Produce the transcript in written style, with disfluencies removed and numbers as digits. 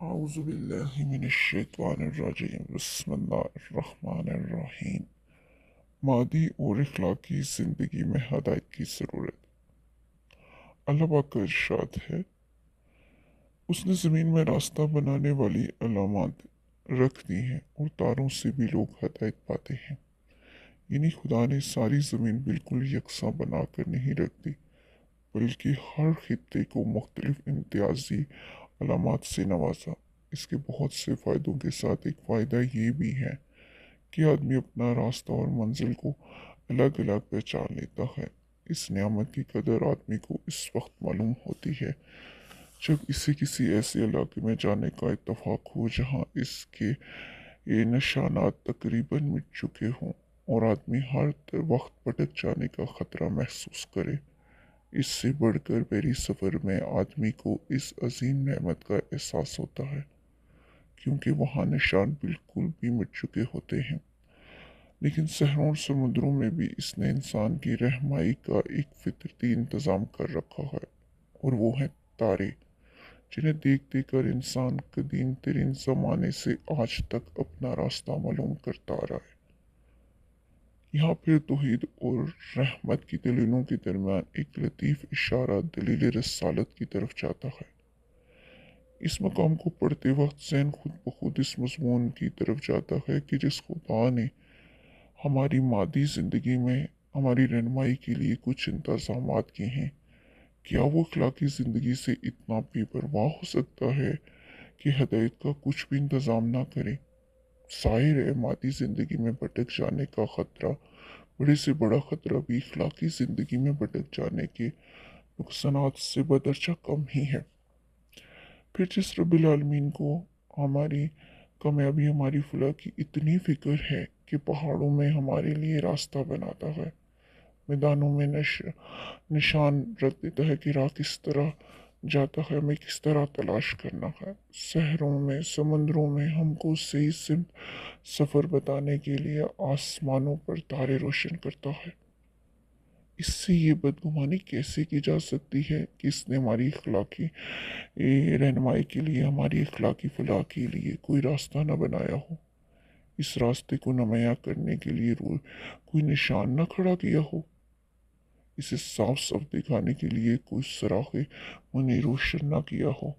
اعوذ باللہ من الشیطان الرجیم بسم اللہ الرحمن الرحیم۔ مادی اور اخلاقی زندگی میں ہدایت کی ضرورت۔ اللہ پاک کا ارشاد ہے، اس نے زمین میں راستہ بنانے والی علامات رکھ دی ہیں اور تاروں سے بھی لوگ ہدایت پاتے ہیں۔ یعنی خدا نے ساری زمین بالکل یکساں بنا کر نہیں رکھ دی، بلکہ ہر خطے کو مختلف امتیازی علامات سے نوازا۔ اس کے بہت سے فائدوں کے ساتھ ایک فائدہ یہ بھی ہے کہ آدمی اپنا راستہ اور منزل کو الگ الگ پہچان لیتا ہے۔ اس نعمت کی قدر آدمی کو اس وقت معلوم ہوتی ہے جب اسے کسی ایسے علاقے میں جانے کا اتفاق ہو جہاں اس کے یہ نشانات تقریباً مٹ چکے ہوں اور آدمی ہر وقت بھٹک جانے کا خطرہ محسوس کرے۔ اس سے بڑھ کر بحری سفر میں آدمی کو اس عظیم نعمت کا احساس ہوتا ہے، کیونکہ وہاں نشان بالکل بھی مٹ چکے ہوتے ہیں۔ لیکن صحراؤں اور سمندروں میں بھی اس نے انسان کی رہنمائی کا ایک فطرتی انتظام کر رکھا ہے، اور وہ ہیں تارے، جنہیں دیکھ دیکھ کر انسان قدیم ترین زمانے سے آج تک اپنا راستہ معلوم کرتا رہا ہے۔ یہاں پھر توحید اور رحمت کی دلیلوں کے درمیان ایک لطیف اشارہ دلیل رسالت کی طرف جاتا ہے۔ اس مقام کو پڑھتے وقت ذہن خود بخود اس مضمون کی طرف جاتا ہے کہ جس خدا نے ہماری مادی زندگی میں ہماری رہنمائی کے لیے کچھ انتظامات کیے ہیں، کیا وہ اخلاقی زندگی سے اتنا بے پرواہ ہو سکتا ہے کہ ہدایت کا کچھ بھی انتظام نہ کرے؟ ظاہر ہے مادی زندگی میں بھٹک جانے کا خطرہ بڑے سے بڑا خطرہ بھی اخلاقی زندگی میں بھٹک جانے کے نقصانات سے بدرجہ کم ہی ہے۔ پھر جس رب العالمین کو ہماری کامیابی، ہماری فلاح کی اتنی فکر ہے کہ پہاڑوں میں ہمارے لیے راستہ بناتا ہے، میدانوں میں نشان رکھ دیتا ہے کہ راہ کس طرح جاتا ہے، ہمیں کس طرح تلاش کرنا ہے، صحراؤں میں، سمندروں میں ہم کو صحیح سمت سفر بتانے کے لیے آسمانوں پر تارے روشن کرتا ہے۔ اس سے یہ بدگمانی کیسے کی جا سکتی ہے کہ اس نے ہماری اخلاقی رہنمائی کے لیے، ہماری اخلاقی فلاح کے لیے کوئی راستہ نہ بنایا ہو، اس راستے کو نمایاں کرنے کے لیے کوئی نشان نہ کھڑا کیا ہو، اسے صاف صاف دکھانے کے لیے کوئی سراغ منیر روشن نہ کیا ہو۔